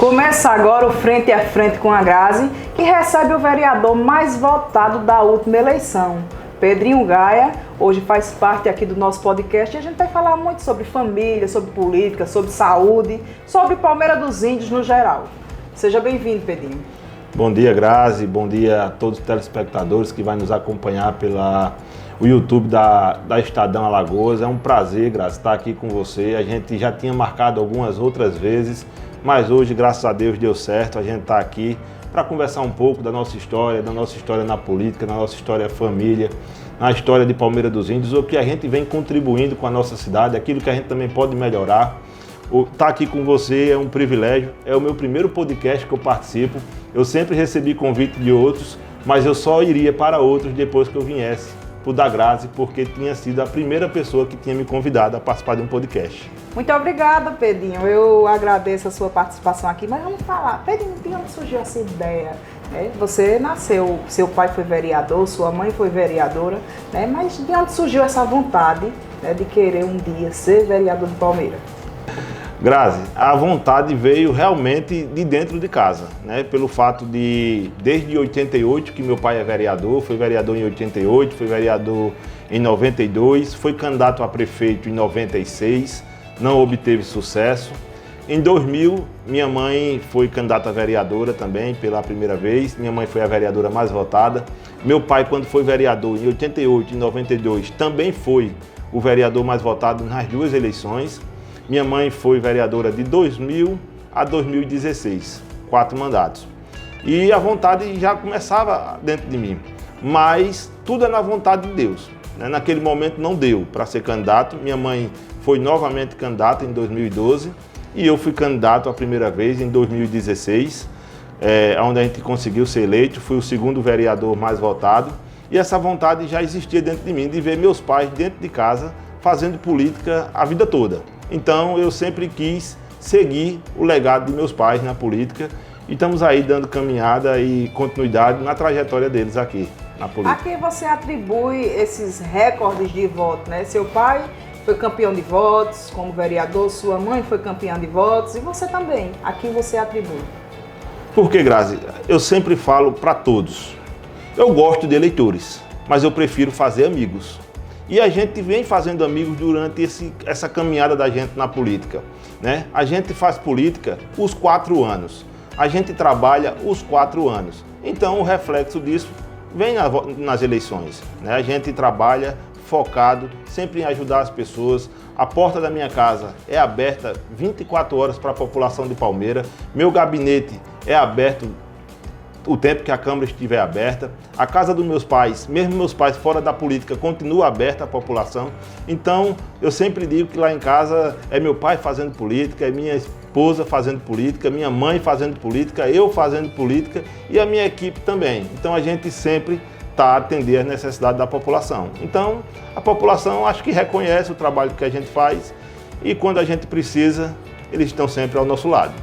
Começa agora o Frente a Frente com a Grazi, que recebe o vereador mais votado da última eleição, Pedrinho Gaia. Hoje faz parte aqui do nosso podcast e a gente vai falar muito sobre família, sobre política, sobre saúde, sobre Palmeira dos Índios no geral. Seja bem-vindo, Pedrinho. Bom dia, Grazi. Bom dia a todos os telespectadores que vão nos acompanhar pela o YouTube da Estadão Alagoas. É um prazer, Grazi, estar aqui com você. A gente já tinha marcado algumas outras vezes, mas hoje, graças a Deus, deu certo. A gente está aqui para conversar um pouco da nossa história na política, da nossa história família, na história de Palmeira dos Índios, o que a gente vem contribuindo com a nossa cidade, aquilo que a gente também pode melhorar. Estar aqui com você é um privilégio, é o meu primeiro podcast que eu participo. Eu sempre recebi convite de outros, mas eu só iria para outros depois que eu viesse pro da Grazi, porque tinha sido a primeira pessoa que tinha me convidado a participar de um podcast. Muito obrigada, Pedrinho. Eu agradeço a sua participação aqui, mas vamos falar. Pedrinho, de onde surgiu essa ideia? Você nasceu, seu pai foi vereador, sua mãe foi vereadora, mas de onde surgiu essa vontade de querer um dia ser vereador de Palmeira? Grazi, a vontade veio realmente de dentro de casa, pelo fato de, desde 88, que meu pai é vereador, foi vereador em 88, foi vereador em 92, foi candidato a prefeito em 96, não obteve sucesso. Em 2000, minha mãe foi candidata a vereadora também, pela primeira vez, minha mãe foi a vereadora mais votada. Meu pai, quando foi vereador em 88 e 92, também foi o vereador mais votado nas duas eleições. Minha mãe foi vereadora de 2000 a 2016, 4 mandatos. E a vontade já começava dentro de mim, mas tudo é na vontade de Deus. Naquele momento não deu para ser candidato, minha mãe foi novamente candidata em 2012 e eu fui candidato a primeira vez em 2016, onde a gente conseguiu ser eleito, fui o segundo vereador mais votado e essa vontade já existia dentro de mim, de ver meus pais dentro de casa fazendo política a vida toda. Então eu sempre quis seguir o legado de meus pais na política e estamos aí dando caminhada e continuidade na trajetória deles aqui na política. A quem você atribui esses recordes de voto, Seu pai foi campeão de votos como vereador, sua mãe foi campeã de votos e você também. A quem você atribui? Porque, Grazi, eu sempre falo para todos, eu gosto de eleitores, mas eu prefiro fazer amigos. E a gente vem fazendo amigos durante essa caminhada da gente na política. A gente faz política os 4 anos, a gente trabalha os 4 anos. Então o reflexo disso vem nas eleições. A gente trabalha focado sempre em ajudar as pessoas. A porta da minha casa é aberta 24 horas para a população de Palmeira. Meu gabinete é aberto o tempo que a Câmara estiver aberta. A casa dos meus pais, mesmo meus pais fora da política, continua aberta à população. Então, eu sempre digo que lá em casa é meu pai fazendo política, é minha esposa fazendo política, minha mãe fazendo política, eu fazendo política e a minha equipe também. Então, a gente sempre está a atender às necessidades da população. Então, a população acho que reconhece o trabalho que a gente faz e quando a gente precisa, eles estão sempre ao nosso lado.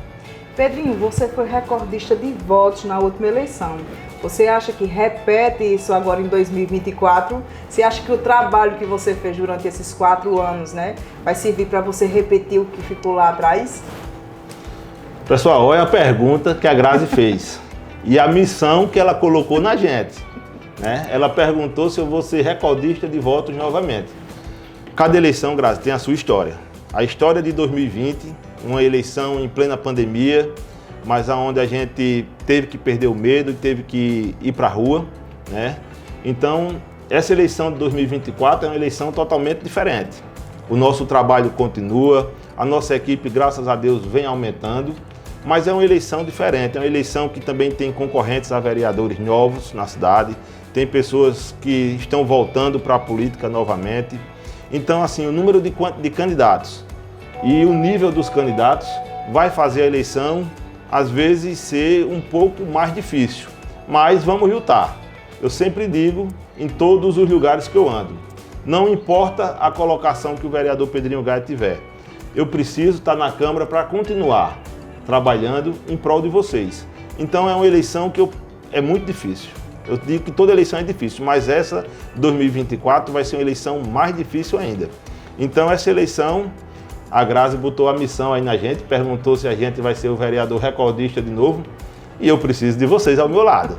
Pedrinho, você foi recordista de votos na última eleição. Você acha que repete isso agora em 2024? Você acha que o trabalho que você fez durante esses 4 anos, vai servir para você repetir o que ficou lá atrás? Pessoal, olha a pergunta que a Grazi fez e a missão que ela colocou na gente. Ela perguntou se eu vou ser recordista de votos novamente. Cada eleição, Grazi, tem a sua história. A história de 2020, uma eleição em plena pandemia, mas onde a gente teve que perder o medo e teve que ir para a rua. Então, essa eleição de 2024 é uma eleição totalmente diferente. O nosso trabalho continua, a nossa equipe, graças a Deus, vem aumentando, mas é uma eleição diferente, é uma eleição que também tem concorrentes a vereadores novos na cidade, tem pessoas que estão voltando para a política novamente. Então, assim, o número de candidatos e o nível dos candidatos vai fazer a eleição, às vezes, ser um pouco mais difícil. Mas vamos lutar. Eu sempre digo, em todos os lugares que eu ando, não importa a colocação que o vereador Pedrinho Gaia tiver, eu preciso estar na Câmara para continuar trabalhando em prol de vocês. Então é uma eleição que é muito difícil. Eu digo que toda eleição é difícil, mas essa, 2024, vai ser uma eleição mais difícil ainda. Então essa eleição A Grazi botou a missão aí na gente, perguntou se a gente vai ser o vereador recordista de novo. E eu preciso de vocês ao meu lado.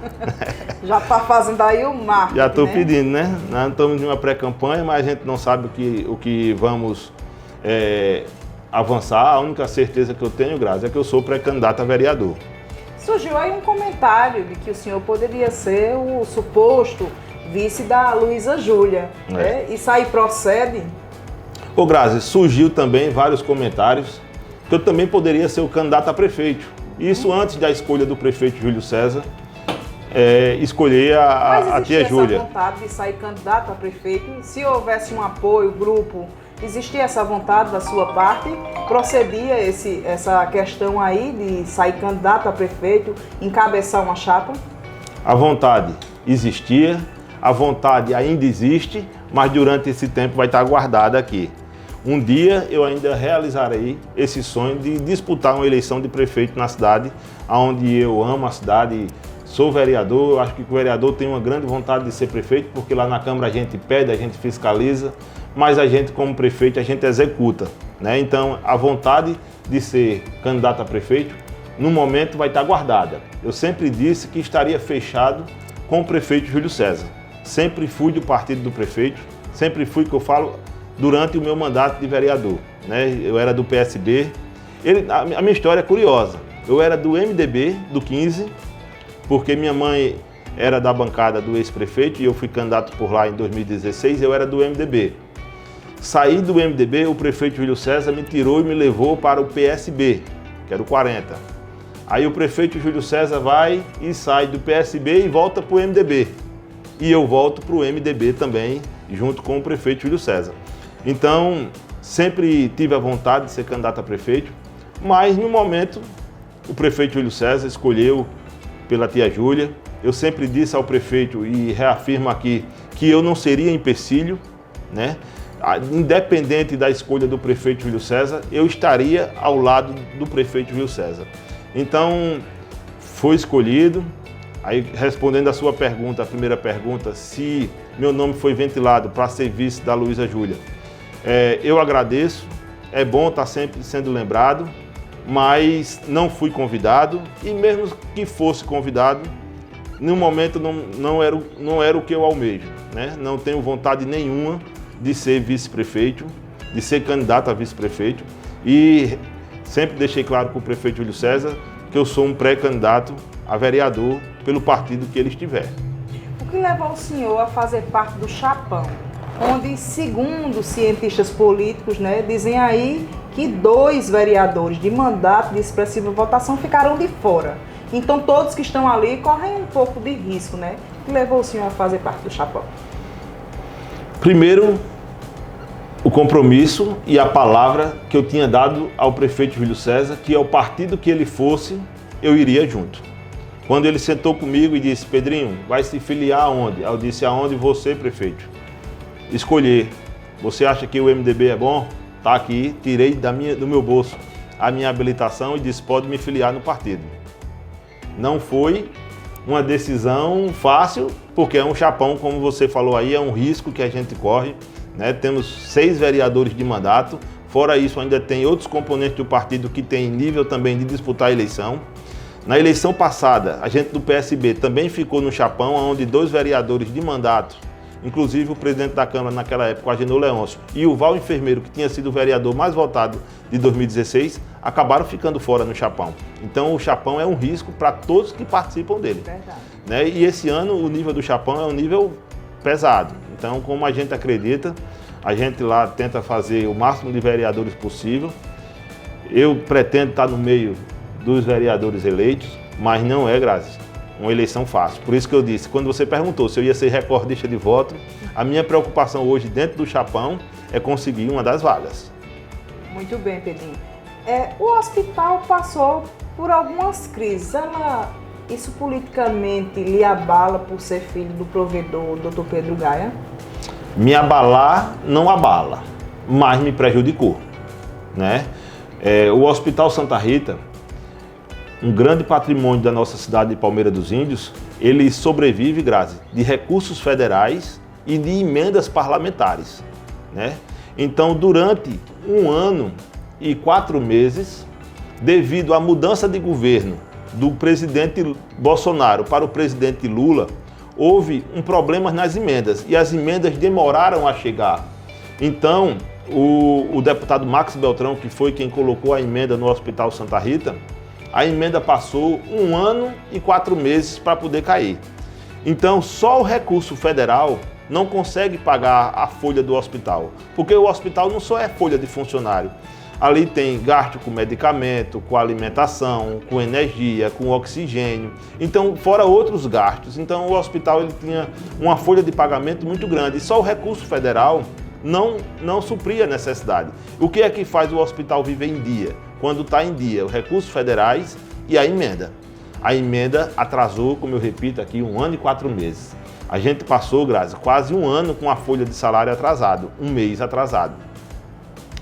Já está fazendo aí o marketing, Já estou né? pedindo, né? Nós estamos em uma pré-campanha, mas a gente não sabe o que vamos avançar. A única certeza que eu tenho, Grazi, é que eu sou pré-candidato a vereador. Surgiu aí um comentário de que o senhor poderia ser o suposto vice da Luísa Júlia. Né? Isso aí procede? Ô Grazi, surgiu também vários comentários que eu também poderia ser o candidato a prefeito. Isso antes da escolha do prefeito Júlio César, escolher a tia Júlia. Mas existia essa vontade de sair candidato a prefeito? Se houvesse um apoio, grupo, existia essa vontade da sua parte? Procedia essa questão aí de sair candidato a prefeito, encabeçar uma chapa? A vontade existia, a vontade ainda existe, mas durante esse tempo vai estar guardada aqui. Um dia eu ainda realizarei esse sonho de disputar uma eleição de prefeito na cidade, onde eu amo a cidade, sou vereador, eu acho que o vereador tem uma grande vontade de ser prefeito, porque lá na Câmara a gente pede, a gente fiscaliza, mas a gente como prefeito, a gente executa, né? Então a vontade de ser candidato a prefeito, no momento vai estar guardada. Eu sempre disse que estaria fechado com o prefeito Júlio César. Sempre fui do partido do prefeito, sempre fui, que eu falo, durante o meu mandato de vereador, né? Eu era do PSB. A minha história é curiosa. Eu era do MDB, do 15, porque minha mãe era da bancada do ex-prefeito e eu fui candidato por lá em 2016, eu era do MDB. Saí do MDB, o prefeito Júlio César me tirou e me levou para o PSB, que era o 40. Aí o prefeito Júlio César vai e sai do PSB e volta para o MDB. E eu volto para o MDB também, junto com o prefeito Júlio César. Então, sempre tive a vontade de ser candidato a prefeito, mas no momento o prefeito Júlio César escolheu pela tia Júlia. Eu sempre disse ao prefeito e reafirmo aqui que eu não seria empecilho, né? Independente da escolha do prefeito Júlio César, eu estaria ao lado do prefeito Júlio César. Então, foi escolhido. Aí, respondendo a sua pergunta, a primeira pergunta, se meu nome foi ventilado para ser vice da Luísa Júlia, eu agradeço, é bom estar sempre sendo lembrado, mas não fui convidado e mesmo que fosse convidado, no momento não era o que eu almejo, né? Não tenho vontade nenhuma de ser vice-prefeito, de ser candidato a vice-prefeito e sempre deixei claro para o prefeito Júlio César que eu sou um pré-candidato a vereador pelo partido que ele estiver. O que levou o senhor a fazer parte do Chapão, onde, segundo cientistas políticos, né, dizem aí que 2 vereadores de mandato de expressiva votação ficaram de fora. Então todos que estão ali correm um pouco de risco, né? O que levou o senhor a fazer parte do Chapão? Primeiro, o compromisso e a palavra que eu tinha dado ao prefeito Júlio César, que ao partido que ele fosse, eu iria junto. Quando ele sentou comigo e disse: Pedrinho, vai se filiar aonde? Eu disse: aonde você, prefeito escolher. Você acha que o MDB é bom? Tá aqui, tirei do meu bolso a minha habilitação e disse: pode me filiar no partido. Não foi uma decisão fácil, porque é um chapão, como você falou aí, é um risco que a gente corre, né? Temos 6 vereadores de mandato, fora isso ainda tem outros componentes do partido que tem nível também de disputar a eleição. Na eleição passada, a gente do PSB também ficou no chapão, onde 2 vereadores de mandato, inclusive o presidente da Câmara naquela época, o Agenor Leôncio, e o Val Enfermeiro, que tinha sido o vereador mais votado de 2016, acabaram ficando fora no chapão. Então o chapão é um risco para todos que participam dele. Verdade. Né? E esse ano o nível do chapão é um nível pesado. Então, como a gente acredita, a gente lá tenta fazer o máximo de vereadores possível. Eu pretendo estar no meio dos vereadores eleitos, mas não é, Grazi, uma eleição fácil. Por isso que eu disse, quando você perguntou se eu ia ser recordista de voto, a minha preocupação hoje dentro do chapão é conseguir uma das vagas. Muito bem, Pedrinho. O hospital passou por algumas crises. Isso politicamente lhe abala por ser filho do provedor, Dr. Pedro Gaia? Me abalar, não abala, mas me prejudicou, né? O Hospital Santa Rita, um grande patrimônio da nossa cidade de Palmeira dos Índios, ele sobrevive, Grazi, de recursos federais e de emendas parlamentares, né? Então, durante um ano, e 4 meses, devido à mudança de governo do presidente Bolsonaro para o presidente Lula, houve um problema nas emendas e as emendas demoraram a chegar. Então, o deputado Max Beltrão, que foi quem colocou a emenda no Hospital Santa Rita, a emenda passou 1 ano e 4 meses para poder cair. Então, só o recurso federal não consegue pagar a folha do hospital, porque o hospital não só é folha de funcionário. Ali tem gasto com medicamento, com alimentação, com energia, com oxigênio, então fora outros gastos. Então o hospital ele tinha uma folha de pagamento muito grande e só o recurso federal não supria a necessidade. O que é que faz o hospital viver em dia? Quando está em dia, os recursos federais e a emenda. A emenda atrasou, como eu repito aqui, 1 ano e 4 meses. A gente passou, Grazi, quase 1 ano com a folha de salário atrasado, 1 mês atrasado.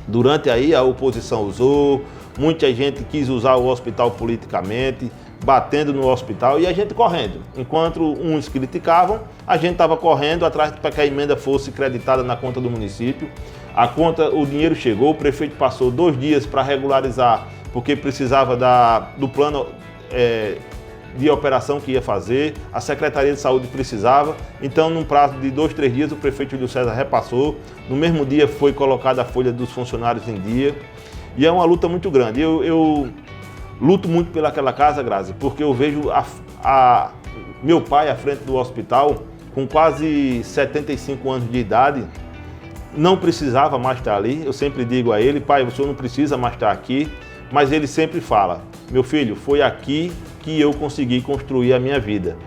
Durante aí a oposição usou, muita gente quis usar o hospital politicamente, batendo no hospital e a gente correndo. Enquanto uns criticavam, a gente estava correndo atrás para que a emenda fosse creditada na conta do município. A conta, o dinheiro chegou, o prefeito passou 2 dias para regularizar, porque precisava do plano de operação que ia fazer, a Secretaria de Saúde precisava, então num prazo de 2, 3 dias o prefeito Júlio César repassou, no mesmo dia foi colocada a folha dos funcionários em dia, e é uma luta muito grande. Eu luto muito pelaquela casa, Grazi, porque eu vejo meu pai à frente do hospital, com quase 75 anos de idade, não precisava mais estar ali. Eu sempre digo a ele: pai, o senhor não precisa mais estar aqui, mas ele sempre fala: meu filho, foi aqui que eu consegui construir a minha vida.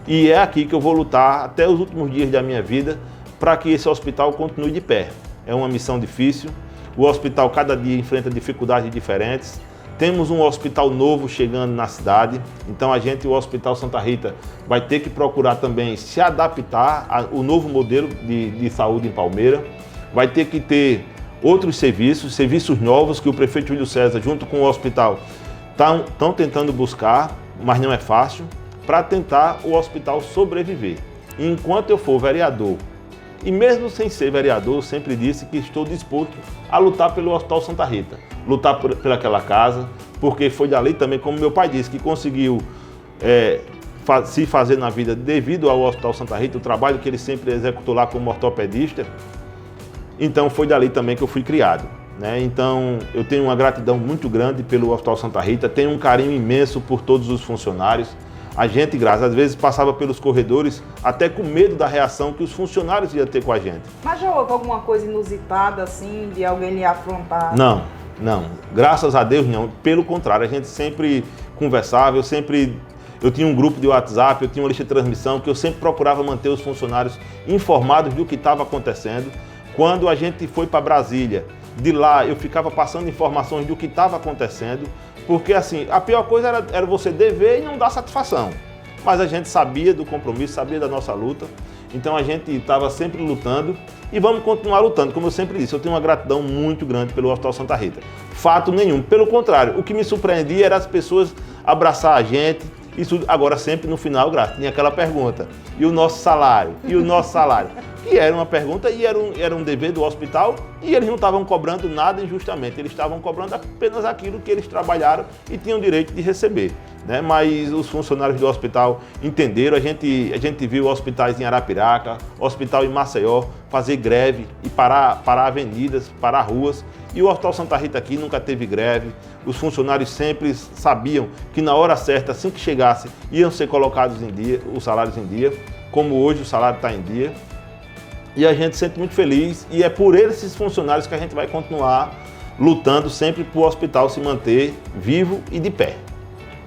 E é aqui que eu vou lutar até os últimos dias da minha vida para que esse hospital continue de pé. É uma missão difícil, o hospital cada dia enfrenta dificuldades diferentes. Temos um hospital novo chegando na cidade, então o Hospital Santa Rita, vai ter que procurar também se adaptar ao novo modelo de saúde em Palmeira. Vai ter que ter outros serviços novos que o prefeito Júlio César, junto com o hospital, estão tentando buscar, mas não é fácil, para tentar o hospital sobreviver. E enquanto eu for vereador, e mesmo sem ser vereador, eu sempre disse que estou disposto a lutar pelo Hospital Santa Rita, lutar pelaquela casa, porque foi dali também, como meu pai disse, que conseguiu se fazer na vida devido ao Hospital Santa Rita, o trabalho que ele sempre executou lá como ortopedista. Então foi dali também que eu fui criado, né? Então eu tenho uma gratidão muito grande pelo Hospital Santa Rita, tenho um carinho imenso por todos os funcionários. A gente, Grazi, às vezes passava pelos corredores até com medo da reação que os funcionários iam ter com a gente. Mas já houve alguma coisa inusitada assim, de alguém lhe afrontar? Não. Graças a Deus não. Pelo contrário, a gente sempre conversava, eu tinha um grupo de WhatsApp, eu tinha uma lista de transmissão que eu sempre procurava manter os funcionários informados do que estava acontecendo. Quando a gente foi para Brasília, de lá eu ficava passando informações do que estava acontecendo, porque assim, a pior coisa era você dever e não dar satisfação. Mas a gente sabia do compromisso, sabia da nossa luta, então a gente estava sempre lutando e vamos continuar lutando. Como eu sempre disse, eu tenho uma gratidão muito grande pelo Hospital Santa Rita. Fato nenhum, pelo contrário, o que me surpreendia era as pessoas abraçar a gente. Isso agora sempre no final, Graça, tinha aquela pergunta: e o nosso salário? E o nosso salário? Que era uma pergunta e era um dever do hospital, e eles não estavam cobrando nada injustamente, eles estavam cobrando apenas aquilo que eles trabalharam e tinham direito de receber, né? Mas os funcionários do hospital entenderam. A gente viu hospitais em Arapiraca, hospital em Maceió fazer greve e parar avenidas, parar ruas, e o Hospital Santa Rita aqui nunca teve greve. Os funcionários sempre sabiam que na hora certa, assim que chegasse, iam ser colocados em dia, os salários em dia, como hoje o salário está em dia. E a gente se sente muito feliz, e é por esses funcionários que a gente vai continuar lutando sempre para o hospital se manter vivo e de pé.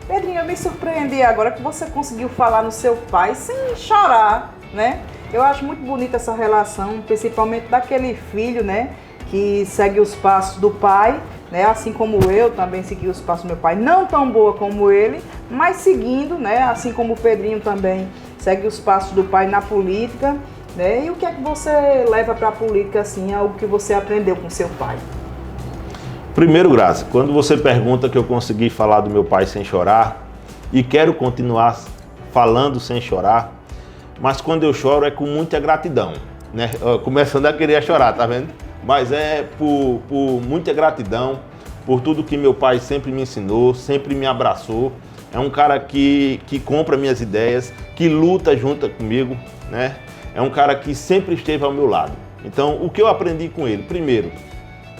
Pedrinho, eu me surpreendi agora que você conseguiu falar no seu pai sem chorar, né? Eu acho muito bonita essa relação, principalmente daquele filho, né, que segue os passos do pai, né, assim como eu também segui os passos do meu pai, não tão boa como ele, mas seguindo, né, assim como o Pedrinho também segue os passos do pai na política, né? E o que é que você leva para a política, assim, algo que você aprendeu com seu pai? Primeiro, Graça, quando você pergunta que eu consegui falar do meu pai sem chorar, e quero continuar falando sem chorar, mas quando eu choro é com muita gratidão, né? Começando a querer chorar, tá vendo? Mas é por muita gratidão, por tudo que meu pai sempre me ensinou, sempre me abraçou. É um cara que compra minhas ideias, que luta junto comigo, né? É um cara que sempre esteve ao meu lado. Então, o que eu aprendi com ele? Primeiro,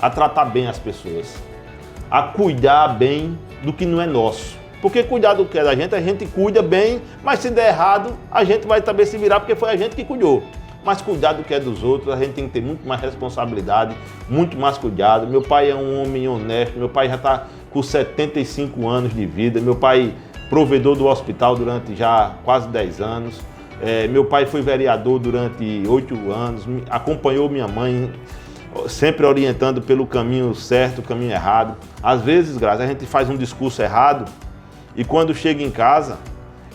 a tratar bem as pessoas, a cuidar bem do que não é nosso. Porque cuidar do que é da gente, a gente cuida bem, mas se der errado, a gente vai também se virar porque foi a gente que cuidou. Mas cuidar do que é dos outros, a gente tem que ter muito mais responsabilidade, muito mais cuidado. Meu pai é um homem honesto, meu pai já está com 75 anos de vida, meu pai provedor do hospital durante já quase 10 anos. Meu pai foi vereador durante 8 anos, acompanhou minha mãe, sempre orientando pelo caminho certo, o caminho errado. Às vezes, Grazi, a gente faz um discurso errado e quando chega em casa,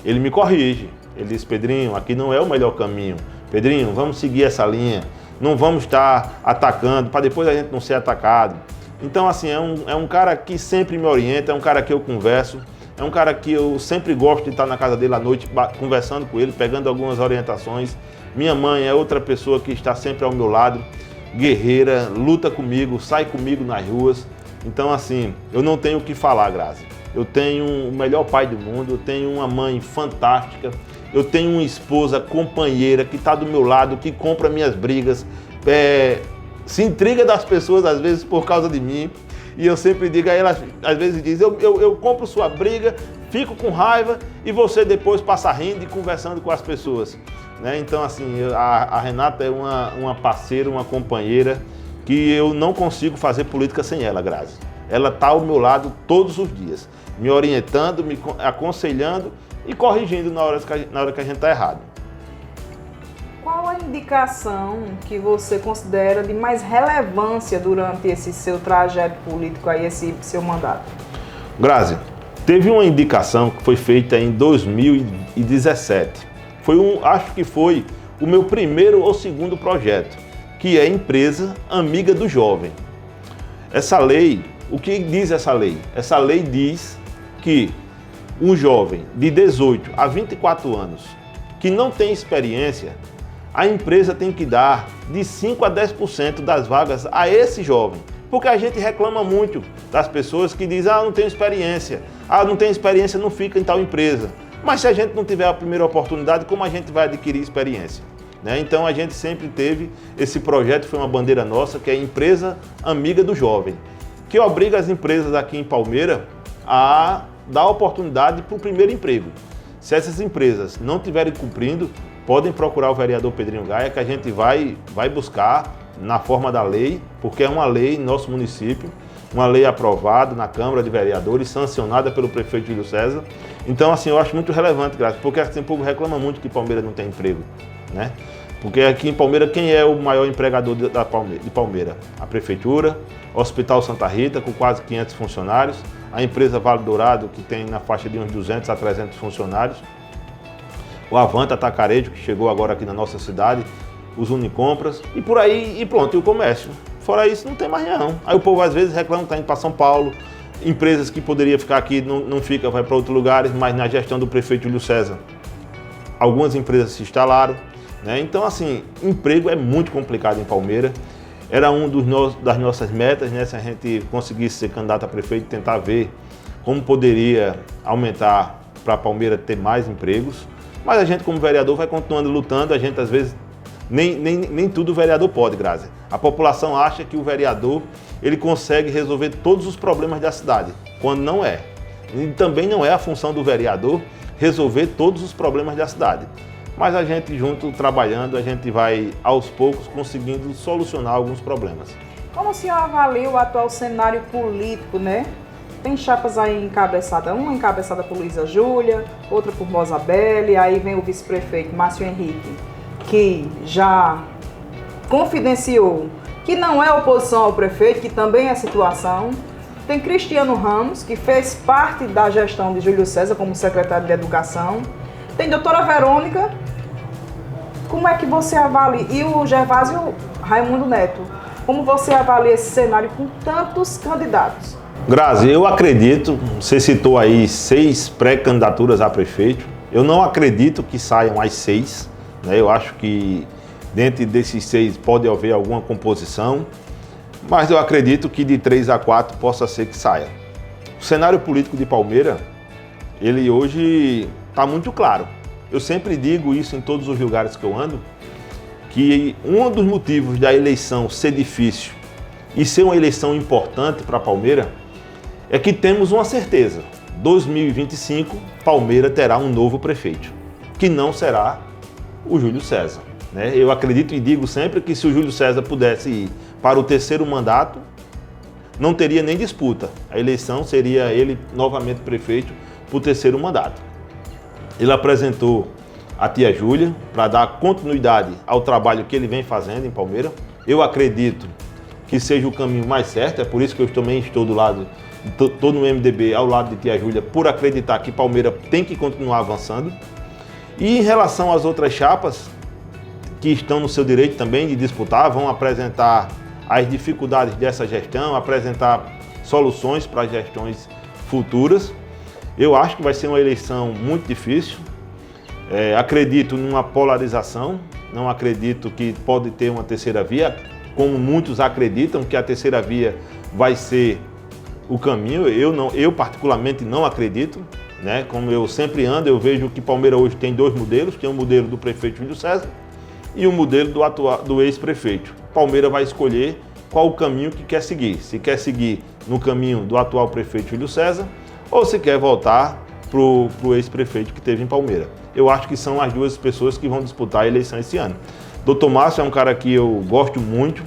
ele me corrige. Ele diz: Pedrinho, aqui não é o melhor caminho. Pedrinho, vamos seguir essa linha, não vamos estar atacando, para depois a gente não ser atacado. Então, assim, é um cara que sempre me orienta, é um cara que eu converso, é um cara que eu sempre gosto de estar na casa dele à noite, conversando com ele, pegando algumas orientações. Minha mãe é outra pessoa que está sempre ao meu lado, guerreira, luta comigo, sai comigo nas ruas. Então, assim, eu não tenho o que falar, Grazi. Eu tenho o melhor pai do mundo, eu tenho uma mãe fantástica, eu tenho uma esposa companheira que está do meu lado, que compra minhas brigas, se intriga das pessoas às vezes por causa de mim. E eu sempre digo a ela, às vezes diz, eu compro sua briga, fico com raiva e você depois passa rindo e conversando com as pessoas. Né? Então, assim, a Renata é uma parceira, uma companheira que eu não consigo fazer política sem ela, Grazi. Ela está ao meu lado todos os dias, me orientando, me aconselhando e corrigindo na hora que a gente está errado. Qual a indicação que você considera de mais relevância durante esse seu trajeto político, aí, esse seu mandato? Grazi, teve uma indicação que foi feita em 2017. Acho que foi o meu primeiro ou segundo projeto, que é a Empresa Amiga do Jovem. Essa lei, o que diz essa lei? Essa lei diz que um jovem de 18 a 24 anos que não tem experiência, a empresa tem que dar de 5 a 10% das vagas a esse jovem. Porque a gente reclama muito das pessoas que dizem: não tenho experiência, não tem experiência, não fica em tal empresa. Mas se a gente não tiver a primeira oportunidade, como a gente vai adquirir experiência? Né? Então a gente sempre teve esse projeto, foi uma bandeira nossa, que é a Empresa Amiga do Jovem, que obriga as empresas aqui em Palmeira a dar oportunidade para o primeiro emprego. Se essas empresas não estiverem cumprindo, podem procurar o vereador Pedrinho Gaia, que a gente vai buscar na forma da lei, porque é uma lei em nosso município, uma lei aprovada na Câmara de Vereadores, sancionada pelo prefeito Júlio César. Então, assim, eu acho muito relevante, Graça, porque assim, o povo reclama muito que Palmeira não tem emprego, né? Porque aqui em Palmeira, quem é o maior empregador de Palmeira? A Prefeitura, o Hospital Santa Rita, com quase 500 funcionários, a empresa Vale Dourado, que tem na faixa de uns 200 a 300 funcionários, o Avanta Atacarejo, que chegou agora aqui na nossa cidade, os Unicompras, e por aí, e pronto, e o comércio. Fora isso, não tem mais não. Aí o povo às vezes reclama que está indo para São Paulo, empresas que poderiam ficar aqui, não fica, vai para outros lugares, mas na gestão do prefeito Júlio César, algumas empresas se instalaram, né? Então, assim, emprego é muito complicado em Palmeira. Era das nossas metas, né? Se a gente conseguisse ser candidato a prefeito, tentar ver como poderia aumentar para Palmeira ter mais empregos. Mas a gente, como vereador, vai continuando lutando. A gente, às vezes, nem tudo o vereador pode, Grazi. A população acha que o vereador ele consegue resolver todos os problemas da cidade, quando não é. E também não é a função do vereador resolver todos os problemas da cidade. Mas a gente junto, trabalhando, a gente vai aos poucos conseguindo solucionar alguns problemas. Como o senhor avalia o atual cenário político, né? Tem chapas aí encabeçada, uma encabeçada por Luísa Júlia, outra por Mosabelle, aí vem o vice-prefeito Márcio Henrique, que já confidenciou que não é oposição ao prefeito, que também é situação. Tem Cristiano Ramos, que fez parte da gestão de Júlio César como secretário de Educação. Tem doutora Verônica. Como é que você avalia? E o Gervásio Raimundo Neto. Como você avalia esse cenário com tantos candidatos? Grazi, eu acredito, você citou aí 6 pré-candidaturas a prefeito. Eu não acredito que saiam as 6. Né? Eu acho que dentro desses 6 pode haver alguma composição. mas eu acredito que de 3 a 4 possa ser que saia. O cenário político de Palmeira, ele hoje está muito claro. Eu sempre digo isso em todos os lugares que eu ando, que um dos motivos da eleição ser difícil e ser uma eleição importante para Palmeira é que temos uma certeza. 2025, Palmeira terá um novo prefeito, que não será o Júlio César. Né? Eu acredito e digo sempre que se o Júlio César pudesse ir para o 3º mandato, não teria nem disputa. A eleição seria ele novamente prefeito para o 3º mandato. Ele apresentou a tia Júlia para dar continuidade ao trabalho que ele vem fazendo em Palmeira. Eu acredito que seja o caminho mais certo, é por isso que eu também estou do lado, estou no MDB ao lado de tia Júlia, por acreditar que Palmeira tem que continuar avançando. E em relação às outras chapas, que estão no seu direito também de disputar, vão apresentar as dificuldades dessa gestão, apresentar soluções para as gestões futuras. Eu acho que vai ser uma eleição muito difícil. Acredito numa polarização, não acredito que pode ter uma terceira via, como muitos acreditam que a terceira via vai ser o caminho. Eu particularmente não acredito, né? Como eu sempre ando, eu vejo que Palmeira hoje tem 2 modelos, tem o modelo do prefeito Júlio César e o modelo do ex-prefeito. Palmeira vai escolher qual o caminho que quer seguir, se quer seguir no caminho do atual prefeito Júlio César ou se quer voltar para o ex-prefeito que teve em Palmeira. Eu acho que são as 2 pessoas que vão disputar a eleição esse ano. Dr. Márcio é um cara que eu gosto muito,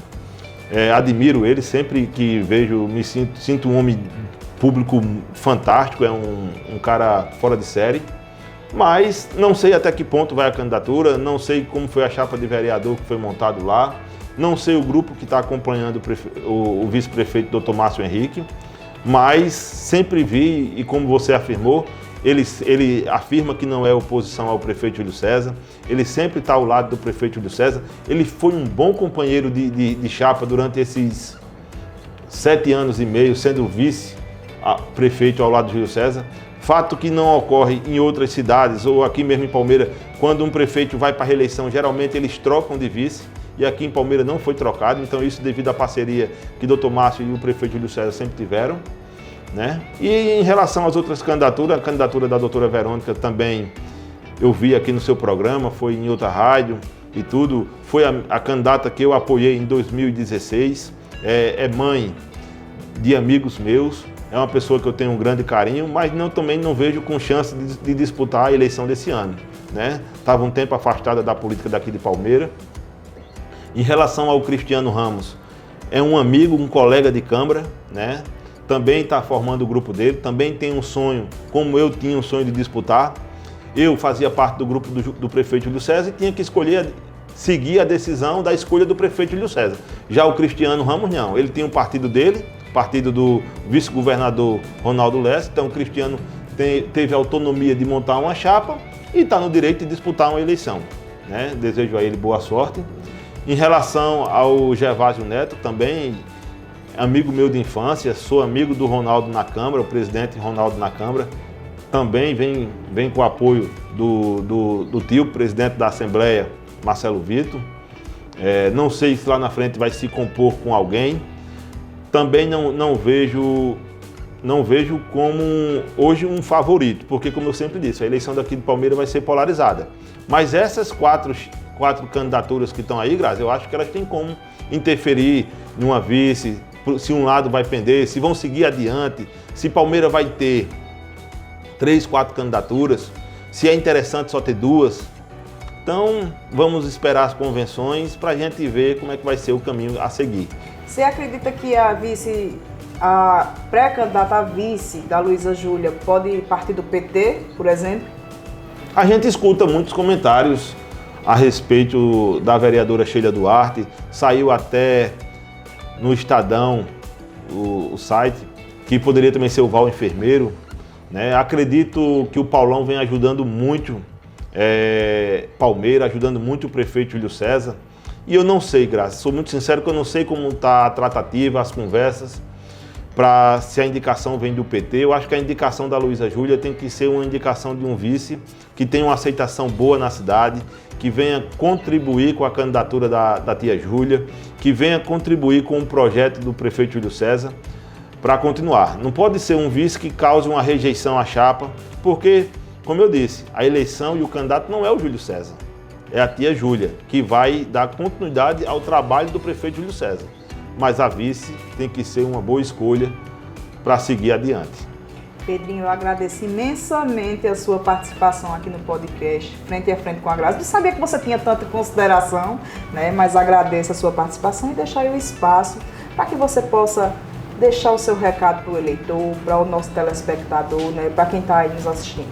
admiro ele, sempre que vejo, me sinto um homem público fantástico, é um cara fora de série, mas não sei até que ponto vai a candidatura, não sei como foi a chapa de vereador que foi montado lá, não sei o grupo que está acompanhando o vice-prefeito Dr. Márcio Henrique, mas sempre vi, e como você afirmou, ele afirma que não é oposição ao prefeito Júlio César, ele sempre está ao lado do prefeito Júlio César, ele foi um bom companheiro de chapa durante esses 7 anos e meio, sendo vice-prefeito ao lado de Júlio César, fato que não ocorre em outras cidades, ou aqui mesmo em Palmeira, quando um prefeito vai para a reeleição, geralmente eles trocam de vice, e aqui em Palmeira não foi trocado, então isso devido à parceria que Dr. Márcio e o prefeito Júlio César sempre tiveram. Né? E em relação às outras candidaturas, a candidatura da doutora Verônica também eu vi aqui no seu programa, foi em outra rádio e tudo, foi a candidata que eu apoiei em 2016, é mãe de amigos meus, é uma pessoa que eu tenho um grande carinho, mas também não vejo com chance de disputar a eleição desse ano. Né? Estava um tempo afastada da política daqui de Palmeira. Em relação ao Cristiano Ramos, é um amigo, um colega de Câmara, né? Também está formando o grupo dele, também tem um sonho, como eu tinha um sonho de disputar. Eu fazia parte do grupo do prefeito Júlio César e tinha que seguir a decisão da escolha do prefeito Júlio César. Já o Cristiano Ramos não, ele tem um partido dele, partido do vice-governador Ronaldo Lessa, então o Cristiano teve a autonomia de montar uma chapa e está no direito de disputar uma eleição. Né? Desejo a ele boa sorte. Em relação ao Gervásio Neto, também amigo meu de infância, sou amigo do Ronaldo na Câmara, o presidente Ronaldo na Câmara, também vem com o apoio do tio, presidente da Assembleia, Marcelo Vitor. Não sei se lá na frente vai se compor com alguém. Também não vejo como hoje um favorito, porque como eu sempre disse, a eleição daqui de Palmeira vai ser polarizada. Mas essas quatro candidaturas que estão aí, Grazi, eu acho que elas têm como interferir numa vice, se um lado vai pender, se vão seguir adiante, se Palmeira vai ter 3, 4 candidaturas, se é interessante só ter 2. Então, vamos esperar as convenções para a gente ver como é que vai ser o caminho a seguir. Você acredita que a pré-candidata a vice da Luísa Júlia pode partir do PT, por exemplo? A gente escuta muitos comentários a respeito da vereadora Sheila Duarte, saiu até no Estadão, o site, que poderia também ser o Val Enfermeiro. Né? Acredito que o Paulão vem ajudando muito Palmeira, ajudando muito o prefeito Júlio César. E eu não sei, Graça, sou muito sincero que eu não sei como está a tratativa, as conversas. para se a indicação vem do PT. Eu acho que a indicação da Luísa Júlia tem que ser uma indicação de um vice que tenha uma aceitação boa na cidade, que venha contribuir com a candidatura da tia Júlia, que venha contribuir com o projeto do prefeito Júlio César para continuar. Não pode ser um vice que cause uma rejeição à chapa, porque, como eu disse, a eleição e o candidato não é o Júlio César, é a tia Júlia, que vai dar continuidade ao trabalho do prefeito Júlio César. Mas a vice tem que ser uma boa escolha para seguir adiante. Pedrinho, eu agradeço imensamente a sua participação aqui no podcast Frente a Frente com a Grazi. Não sabia que você tinha tanta consideração, né? Mas agradeço a sua participação e deixar aí o espaço para que você possa deixar o seu recado para o eleitor, para o nosso telespectador, né? Para quem está aí nos assistindo.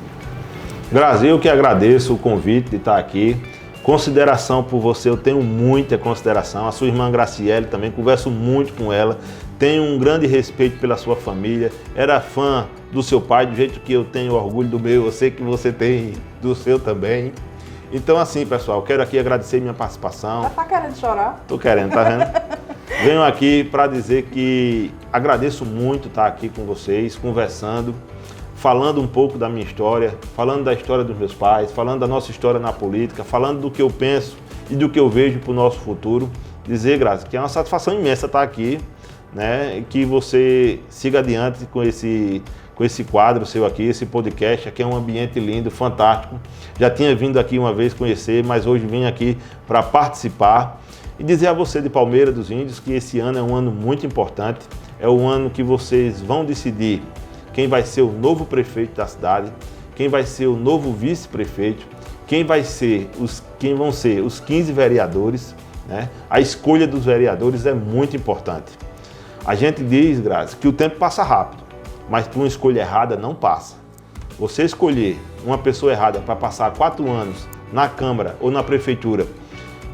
Grazi, eu que agradeço o convite de estar aqui. Consideração por você, eu tenho muita consideração. A sua irmã Graciele também, converso muito com ela. Tenho um grande respeito pela sua família. Era fã do seu pai, do jeito que eu tenho orgulho do meu. Eu sei que você tem do seu também. Então assim, pessoal, quero aqui agradecer minha participação. Já tá querendo chorar? Tô querendo, tá vendo? Venho aqui para dizer que agradeço muito estar aqui com vocês, conversando, falando um pouco da minha história, falando da história dos meus pais, falando da nossa história na política, falando do que eu penso e do que eu vejo para o nosso futuro. Dizer, Grazi, que é uma satisfação imensa estar aqui, né? E que você siga adiante com esse quadro seu aqui, esse podcast. Aqui é um ambiente lindo, fantástico. Já tinha vindo aqui uma vez conhecer, mas hoje vim aqui para participar. E dizer a você de Palmeira dos Índios que esse ano é um ano muito importante. É o ano que vocês vão decidir quem vai ser o novo prefeito da cidade, quem vai ser o novo vice-prefeito, quem vão ser os 15 vereadores, né? A escolha dos vereadores é muito importante. A gente diz, Grazi, que o tempo passa rápido, mas por uma escolha errada não passa. Você escolher uma pessoa errada para passar 4 anos na Câmara ou na Prefeitura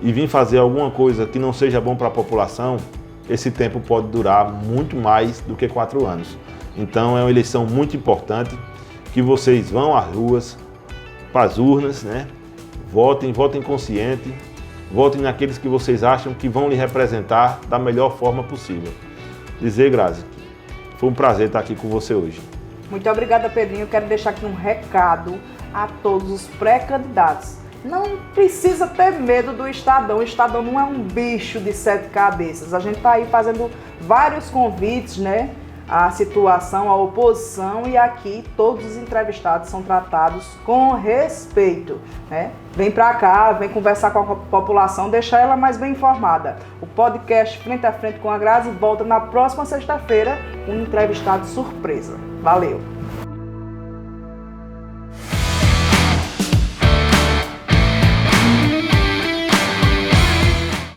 e vir fazer alguma coisa que não seja bom para a população, esse tempo pode durar muito mais do que 4 anos. Então é uma eleição muito importante, que vocês vão às ruas, para as urnas, né? Votem consciente, votem naqueles que vocês acham que vão lhe representar da melhor forma possível. Dizer, Grazi, foi um prazer estar aqui com você hoje. Muito obrigada, Pedrinho. Eu quero deixar aqui um recado a todos os pré-candidatos. Não precisa ter medo do Estadão. O Estadão não é um bicho de 7 cabeças. A gente está aí fazendo vários convites, né? A situação, a oposição, e aqui todos os entrevistados são tratados com respeito, né? Vem pra cá, vem conversar com a população, deixar ela mais bem informada. O podcast Frente a Frente com a Grazi volta na próxima sexta-feira com um entrevistado surpresa. Valeu!